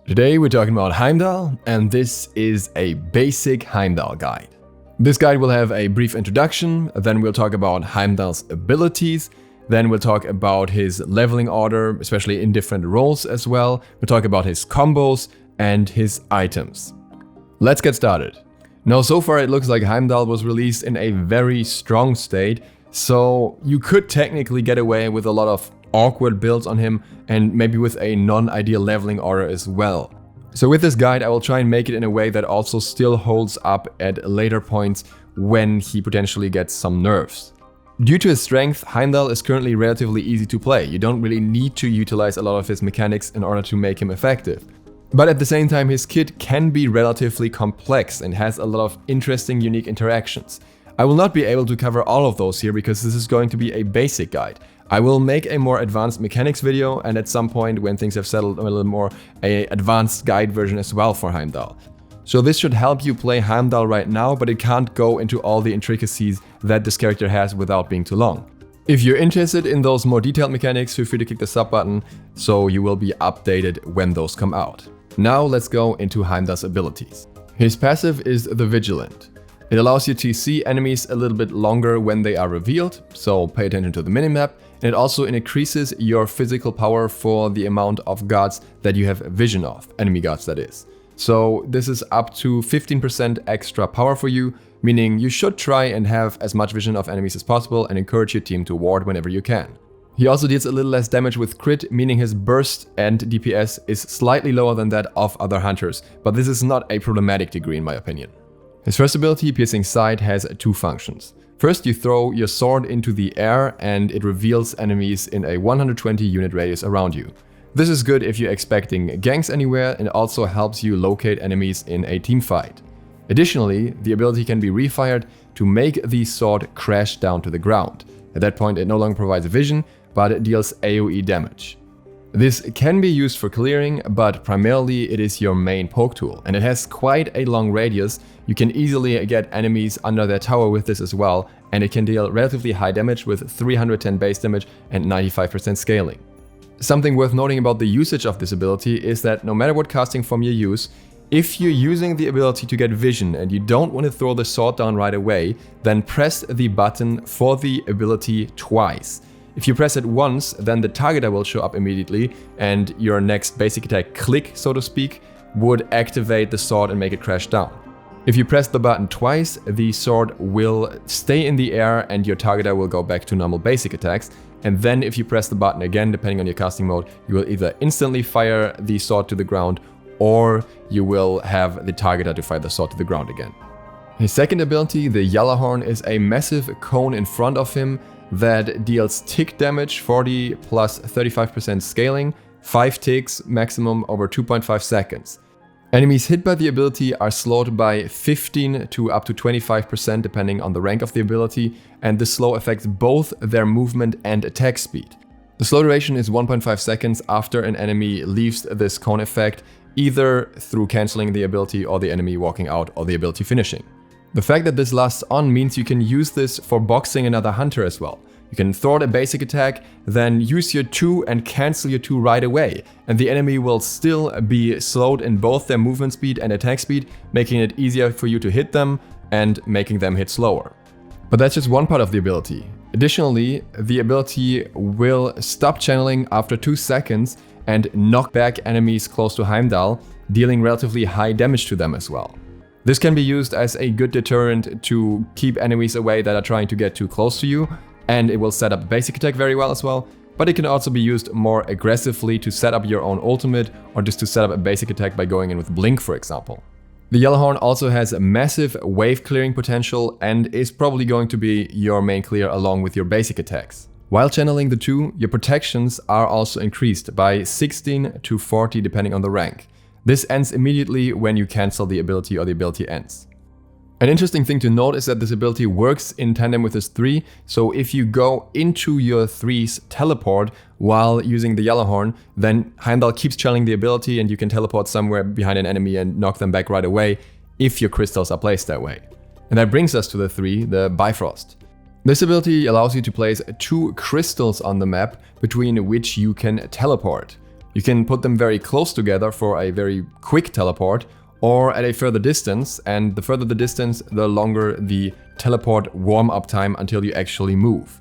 Today we're talking about Heimdall, and this is a basic Heimdall guide. This guide will have a brief introduction, then we'll talk about Heimdall's abilities, then we'll talk about his leveling order, especially in different roles as well. We'll talk about his combos and his items. Let's get started. Now, so far it looks like Heimdall was released in a very strong state, so you could technically get away with a lot of awkward builds on him and maybe with a non-ideal leveling order as well. So with this guide I will try and make it in a way that also still holds up at later points when he potentially gets some nerfs. Due to his strength, Heimdall is currently relatively easy to play. You don't really need to utilize a lot of his mechanics in order to make him effective. But at the same time, his kit can be relatively complex and has a lot of interesting, unique interactions. I will not be able to cover all of those here because this is going to be a basic guide. I will make a more advanced mechanics video, and at some point when things have settled a little more, an advanced guide version as well for Heimdall. So this should help you play Heimdall right now, but it can't go into all the intricacies that this character has without being too long. If you're interested in those more detailed mechanics, feel free to click the sub button so you will be updated when those come out. Now let's go into Heimdall's abilities. His passive is the Vigilant. It allows you to see enemies a little bit longer when they are revealed, so pay attention to the minimap. And it also increases your physical power for the amount of gods that you have vision of, enemy gods that is. So this is up to 15% extra power for you, meaning you should try and have as much vision of enemies as possible and encourage your team to ward whenever you can. He also deals a little less damage with crit, meaning his burst and DPS is slightly lower than that of other hunters, but this is not a problematic degree in my opinion. His first ability, Piercing Sight, has two functions. First, you throw your sword into the air and it reveals enemies in a 120 unit radius around you. This is good if you're expecting ganks anywhere, and also helps you locate enemies in a team fight. Additionally, the ability can be refired to make the sword crash down to the ground. At that point it no longer provides vision, but it deals AoE damage. This can be used for clearing, but primarily it is your main poke tool, and it has quite a long radius. You can easily get enemies under their tower with this as well, and it can deal relatively high damage with 310 base damage and 95% scaling. Something worth noting about the usage of this ability is that no matter what casting form you use, if you're using the ability to get vision and you don't want to throw the sword down right away, then press the button for the ability twice. If you press it once, then the targeter will show up immediately, and your next basic attack click, so to speak, would activate the sword and make it crash down. If you press the button twice, the sword will stay in the air and your targeter will go back to normal basic attacks. And then if you press the button again, depending on your casting mode, you will either instantly fire the sword to the ground, or you will have the targeter to fire the sword to the ground again. His second ability, the Gjallarhorn, is a massive cone in front of him that deals tick damage, 40 plus 35% scaling, 5 ticks maximum over 2.5 seconds. Enemies hit by the ability are slowed by 15 to up to 25% depending on the rank of the ability, and this slow affects both their movement and attack speed. The slow duration is 1.5 seconds after an enemy leaves this cone effect, either through cancelling the ability or the enemy walking out or the ability finishing. The fact that this lasts on means you can use this for boxing another hunter as well. You can throw out a basic attack, then use your 2 and cancel your 2 right away, and the enemy will still be slowed in both their movement speed and attack speed, making it easier for you to hit them and making them hit slower. But that's just one part of the ability. Additionally, the ability will stop channeling after 2 seconds and knock back enemies close to Heimdall, dealing relatively high damage to them as well. This can be used as a good deterrent to keep enemies away that are trying to get too close to you, and it will set up basic attack very well as well, but it can also be used more aggressively to set up your own ultimate, or just to set up a basic attack by going in with Blink, for example. The Gjallarhorn also has a massive wave clearing potential and is probably going to be your main clear along with your basic attacks. While channeling the 2, your protections are also increased by 16 to 40 depending on the rank. This ends immediately when you cancel the ability or the ability ends. An interesting thing to note is that this ability works in tandem with his 3, so if you go into your 3's teleport while using the Gjallarhorn, then Heimdall keeps channeling the ability and you can teleport somewhere behind an enemy and knock them back right away if your crystals are placed that way. And that brings us to the 3, the Bifrost. This ability allows you to place 2 crystals on the map between which you can teleport. You can put them very close together for a very quick teleport, or at a further distance, and the further the distance, the longer the teleport warm-up time until you actually move.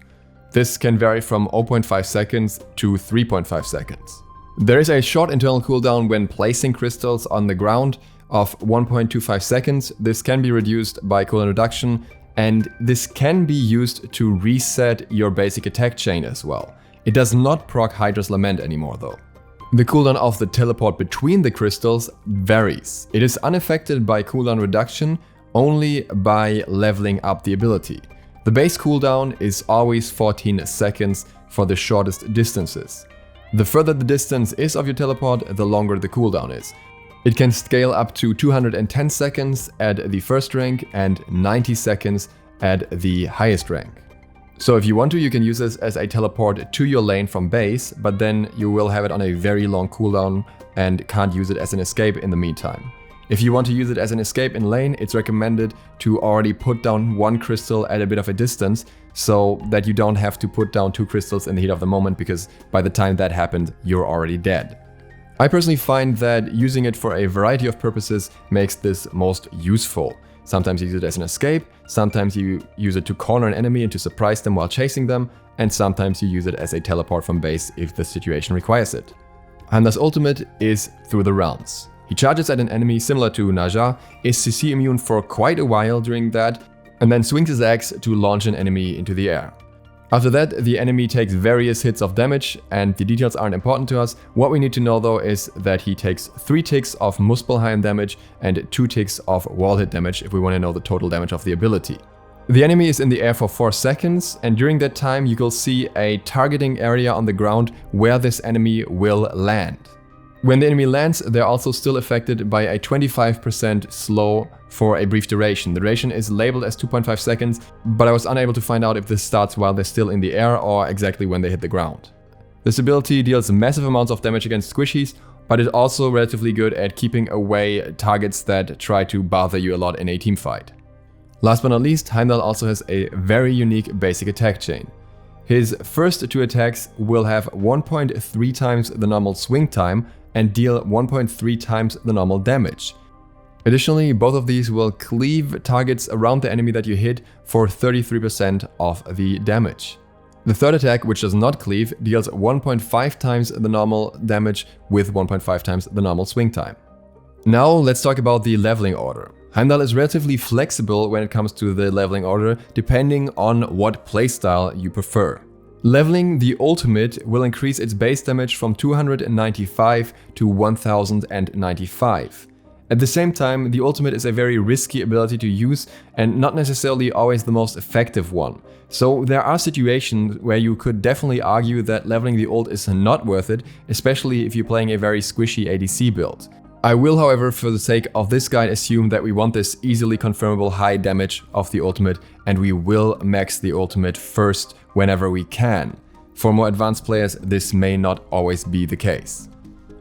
This can vary from 0.5 seconds to 3.5 seconds. There is a short internal cooldown when placing crystals on the ground of 1.25 seconds. This can be reduced by cooldown reduction, and this can be used to reset your basic attack chain as well. It does not proc Hydra's Lament anymore though. The cooldown of the teleport between the crystals varies. It is unaffected by cooldown reduction, only by leveling up the ability. The base cooldown is always 14 seconds for the shortest distances. The further the distance is of your teleport, the longer the cooldown is. It can scale up to 210 seconds at the first rank and 90 seconds at the highest rank. So if you want to, you can use this as a teleport to your lane from base, but then you will have it on a very long cooldown and can't use it as an escape in the meantime. If you want to use it as an escape in lane, it's recommended to already put down one crystal at a bit of a distance so that you don't have to put down 2 crystals in the heat of the moment, because by the time that happened, you're already dead. I personally find that using it for a variety of purposes makes this most useful. Sometimes you use it as an escape, sometimes you use it to corner an enemy and to surprise them while chasing them, and sometimes you use it as a teleport from base if the situation requires it. Heimdall's ultimate is Through the Realms. He charges at an enemy similar to Naja, is CC immune for quite a while during that, and then swings his axe to launch an enemy into the air. After that, the enemy takes various hits of damage, and the details aren't important to us. What we need to know though is that he takes 3 ticks of Muspelheim damage and 2 ticks of wall hit damage if we want to know the total damage of the ability. The enemy is in the air for 4 seconds, and during that time you will see a targeting area on the ground where this enemy will land. When the enemy lands, they're also still affected by a 25% slow for a brief duration. The duration is labeled as 2.5 seconds, but I was unable to find out if this starts while they're still in the air or exactly when they hit the ground. This ability deals massive amounts of damage against squishies, but it's also relatively good at keeping away targets that try to bother you a lot in a teamfight. Last but not least, Heimdall also has a very unique basic attack chain. His first 2 attacks will have 1.3 times the normal swing time and deal 1.3 times the normal damage. Additionally, both of these will cleave targets around the enemy that you hit for 33% of the damage. The third attack, which does not cleave, deals 1.5 times the normal damage with 1.5 times the normal swing time. Now let's talk about the leveling order. Heimdall is relatively flexible when it comes to the leveling order, depending on what playstyle you prefer. Leveling the ultimate will increase its base damage from 295 to 1095. At the same time, the ultimate is a very risky ability to use and not necessarily always the most effective one. So there are situations where you could definitely argue that leveling the ult is not worth it, especially if you're playing a very squishy ADC build. I will, however, for the sake of this guide, assume that we want this easily confirmable high damage of the ultimate, and we will max the ultimate first whenever we can. For more advanced players, this may not always be the case.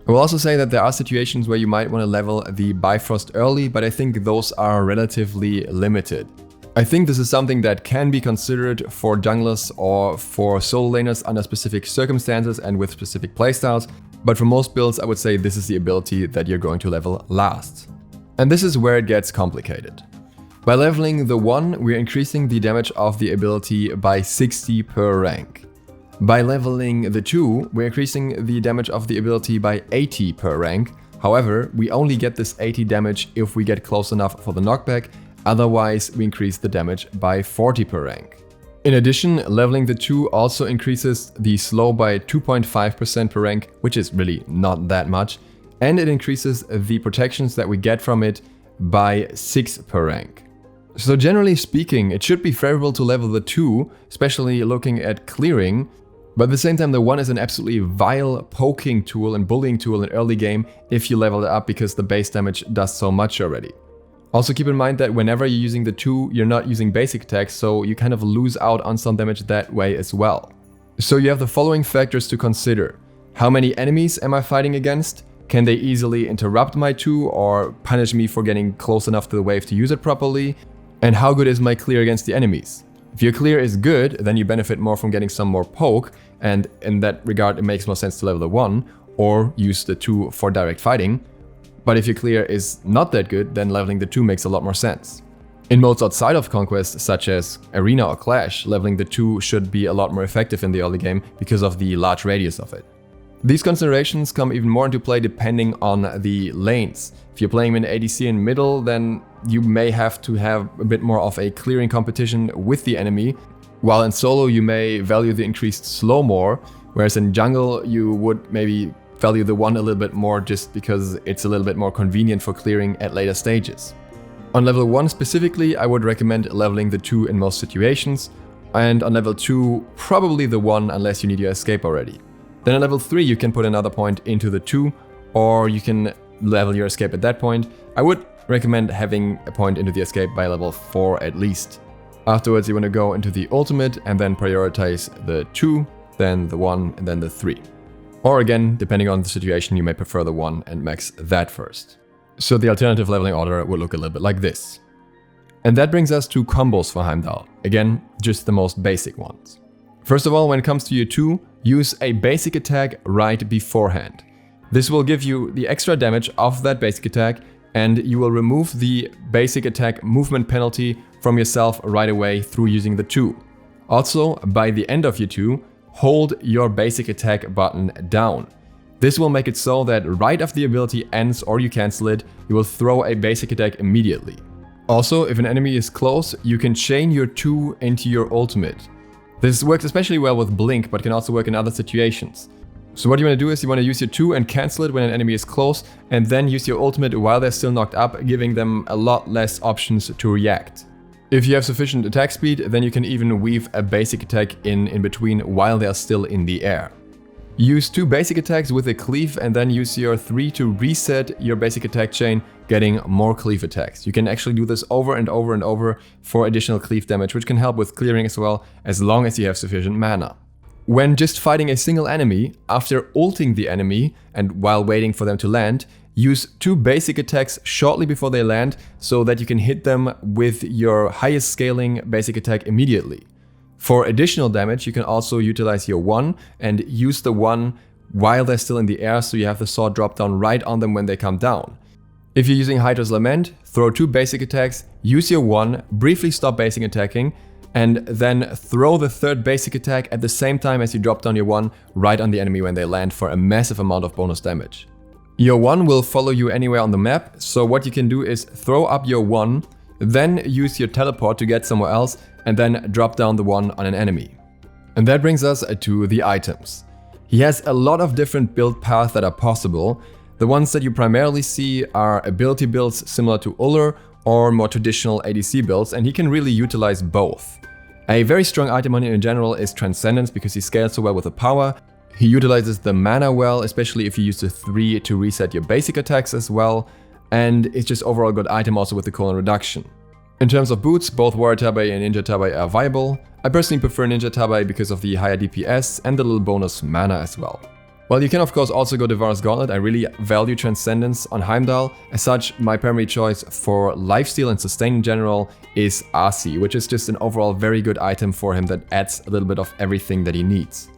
I will also say that there are situations where you might want to level the Bifrost early, but I think those are relatively limited. I think this is something that can be considered for junglers or for solo laners under specific circumstances and with specific playstyles, but for most builds I would say this is the ability that you're going to level last. And this is where it gets complicated. By leveling the 1, we're increasing the damage of the ability by 60 per rank. By leveling the 2, we're increasing the damage of the ability by 80 per rank. However, we only get this 80 damage if we get close enough for the knockback, otherwise we increase the damage by 40 per rank. In addition, leveling the 2 also increases the slow by 2.5% per rank, which is really not that much, and it increases the protections that we get from it by 6 per rank. So generally speaking, it should be favorable to level the 2, especially looking at clearing, but at the same time the 1 is an absolutely vile poking tool and bullying tool in early game if you level it up because the base damage does so much already. Also keep in mind that whenever you're using the 2, you're not using basic attacks, so you kind of lose out on some damage that way as well. So you have the following factors to consider. How many enemies am I fighting against? Can they easily interrupt my 2 or punish me for getting close enough to the wave to use it properly? And how good is my clear against the enemies? If your clear is good, then you benefit more from getting some more poke, and in that regard it makes more sense to level the 1. or use the 2 for direct fighting. But if your clear is not that good, then leveling the 2 makes a lot more sense. In modes outside of Conquest, such as Arena or Clash, leveling the 2 should be a lot more effective in the early game because of the large radius of it. These considerations come even more into play depending on the lanes. If you're playing in ADC in middle, then you may have to have a bit more of a clearing competition with the enemy, while in solo you may value the increased slow more, whereas in jungle you would maybe value the 1 a little bit more just because it's a little bit more convenient for clearing at later stages. On level 1 specifically, I would recommend leveling the 2 in most situations, and on level 2 probably the 1 unless you need your escape already. Then at level 3 you can put another point into the 2, or you can level your escape at that point. I would recommend having a point into the escape by level 4 at least. Afterwards you want to go into the ultimate and then prioritize the 2, then the 1 and then the 3. Or again, depending on the situation, you may prefer the 1 and max that first. So the alternative leveling order would look a little bit like this. And that brings us to combos for Heimdall. Again, just the most basic ones. First of all, when it comes to your 2, use a basic attack right beforehand. This will give you the extra damage of that basic attack, and you will remove the basic attack movement penalty from yourself right away through using the 2. Also, by the end of your 2, hold your basic attack button down. This will make it so that right after the ability ends or you cancel it, you will throw a basic attack immediately. Also, if an enemy is close, you can chain your 2 into your ultimate. This works especially well with Blink, but can also work in other situations. So what you want to do is you want to use your 2 and cancel it when an enemy is close, and then use your ultimate while they're still knocked up, giving them a lot less options to react. If you have sufficient attack speed, then you can even weave a basic attack in between while they are still in the air. Use 2 basic attacks with a cleave and then use your 3 to reset your basic attack chain, getting more cleave attacks. You can actually do this over and over and over for additional cleave damage, which can help with clearing as well, as long as you have sufficient mana. When just fighting a single enemy, after ulting the enemy and while waiting for them to land, use 2 basic attacks shortly before they land so that you can hit them with your highest scaling basic attack immediately. For additional damage, you can also utilize your 1 and use the 1 while they're still in the air, so you have the sword drop down right on them when they come down. If you're using Hydra's Lament, throw 2 basic attacks, use your 1, briefly stop basic attacking, and then throw the 3rd basic attack at the same time as you drop down your 1 right on the enemy when they land for a massive amount of bonus damage. Your 1 will follow you anywhere on the map, so what you can do is throw up your 1, then use your teleport to get somewhere else, and then drop down the 1 on an enemy. And that brings us to the items. He has a lot of different build paths that are possible. The ones that you primarily see are ability builds similar to Ullr or more traditional ADC builds, and he can really utilize both. A very strong item on him in general is Transcendence because he scales so well with the power. He utilizes the mana well, especially if you use the 3 to reset your basic attacks as well, and it's just overall a good item also with the colon reduction. In terms of boots, both Warrior Tabi and Ninja Tabi are viable. I personally prefer Ninja Tabi because of the higher DPS and the little bonus mana as well. While you can of course also go Devourer's Gauntlet, I really value Transcendence on Heimdall. As such, my primary choice for lifesteal and sustain in general is Arcee, which is just an overall very good item for him that adds a little bit of everything that he needs.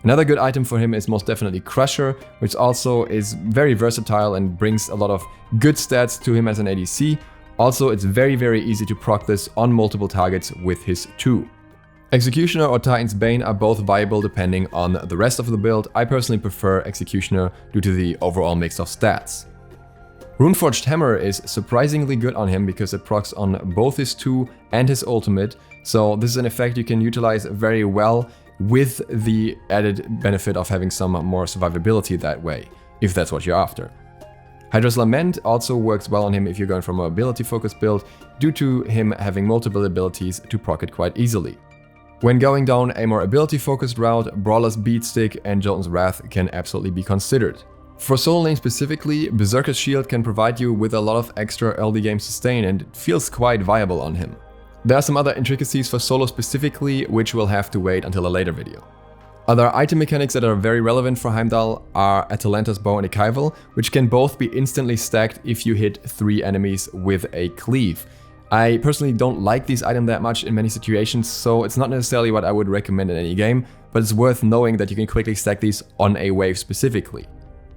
Another good item for him is most definitely Crusher, which also is very versatile and brings a lot of good stats to him as an ADC. Also, it's very easy to proc this on multiple targets with his 2. Executioner or Titan's Bane are both viable depending on the rest of the build. I personally prefer Executioner due to the overall mix of stats. Runeforged Hammer is surprisingly good on him because it procs on both his 2 and his ultimate, so this is an effect you can utilize very well with the added benefit of having some more survivability that way, if that's what you're after. Hydra's Lament also works well on him if you're going for a more ability focused build, due to him having multiple abilities to proc it quite easily. When going down a more ability focused route, Brawler's Beatstick and Jolton's Wrath can absolutely be considered. For solo lane specifically, Berserker's Shield can provide you with a lot of extra early game sustain and it feels quite viable on him. There are some other intricacies for solo specifically, which will have to wait until a later video. Other item mechanics that are very relevant for Heimdall are Atalanta's Bow and Ekival, which can both be instantly stacked if you hit 3 enemies with a cleave. I personally don't like these items that much in many situations, so it's not necessarily what I would recommend in any game, but it's worth knowing that you can quickly stack these on a wave specifically.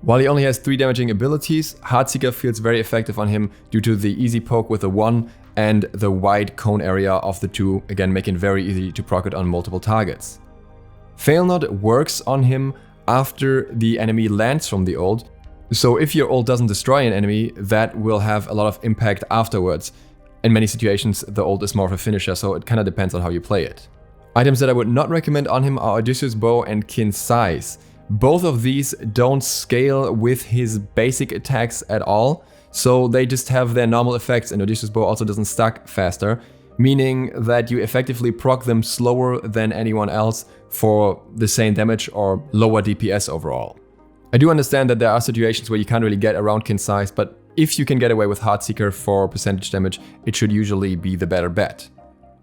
While he only has 3 damaging abilities, Heartseeker feels very effective on him due to the easy poke with the 1 and the wide cone area of the 2, again making it very easy to proc it on multiple targets. Fail Not works on him after the enemy lands from the ult, so if your ult doesn't destroy an enemy, that will have a lot of impact afterwards. In many situations, the ult is more of a finisher, so it kinda depends on how you play it. Items that I would not recommend on him are Odysseus' Bow and Kin's Size. Both of these don't scale with his basic attacks at all, so they just have their normal effects, and Odysseus' Bow also doesn't stack faster, meaning that you effectively proc them slower than anyone else for the same damage or lower DPS overall. I do understand that there are situations where you can't really get around Kin's Size, but if you can get away with Heartseeker for percentage damage, it should usually be the better bet.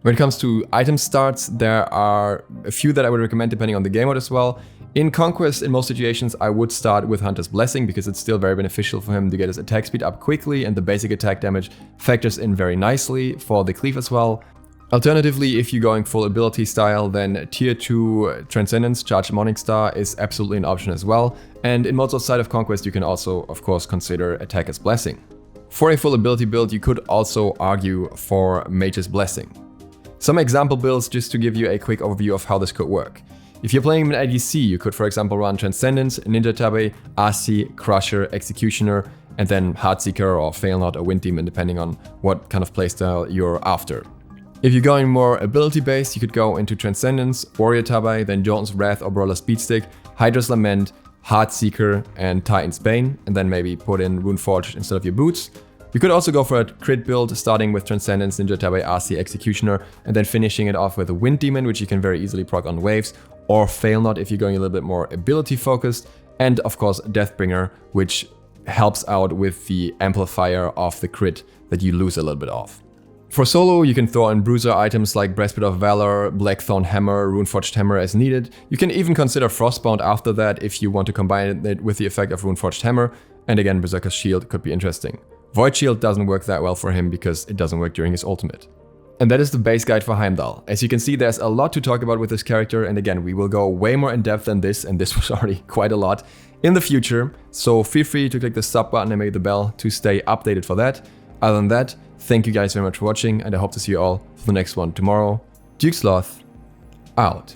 When it comes to item starts, there are a few that I would recommend depending on the game mode as well. In Conquest, in most situations, I would start with Hunter's Blessing because it's still very beneficial for him to get his attack speed up quickly, and the basic attack damage factors in very nicely for the cleave as well. Alternatively, if you're going full ability style, then Tier 2 Transcendence Charged Morning Star is absolutely an option as well, and in modes outside of Conquest you can also, of course, consider Attacker's Blessing. For a full ability build, you could also argue for Mage's Blessing. Some example builds just to give you a quick overview of how this could work. If you're playing an ADC, you could for example run Transcendence, Ninja Tabe, RC, Crusher, Executioner, and then Heartseeker or Fail Not or Wind Demon depending on what kind of playstyle you're after. If you're going more ability based, you could go into Transcendence, Warrior Tabe, then Jotun's Wrath or Brawler Speedstick, Hydra's Lament, Heartseeker, and Titan's Bane, and then maybe put in Runeforged instead of your boots. You could also go for a crit build, starting with Transcendence, Ninja Tabe, RC, Executioner, and then finishing it off with a Wind Demon, which you can very easily proc on waves, or Fail Not if you're going a little bit more ability focused, and of course Deathbringer, which helps out with the amplifier of the crit that you lose a little bit of. For solo, you can throw in bruiser items like Breastplate of Valor, Blackthorn Hammer, Runeforged Hammer as needed. You can even consider Frostbound after that if you want to combine it with the effect of Runeforged Hammer, and again Berserker's Shield could be interesting. Void Shield doesn't work that well for him because it doesn't work during his ultimate. And that is the base guide for Heimdall. As you can see, there's a lot to talk about with this character, and again, we will go way more in depth than this, and this was already quite a lot, in the future, so feel free to click the sub button and maybe the bell to stay updated for that. Other than that, thank you guys very much for watching, and I hope to see you all for the next one tomorrow. DukeSloth, out.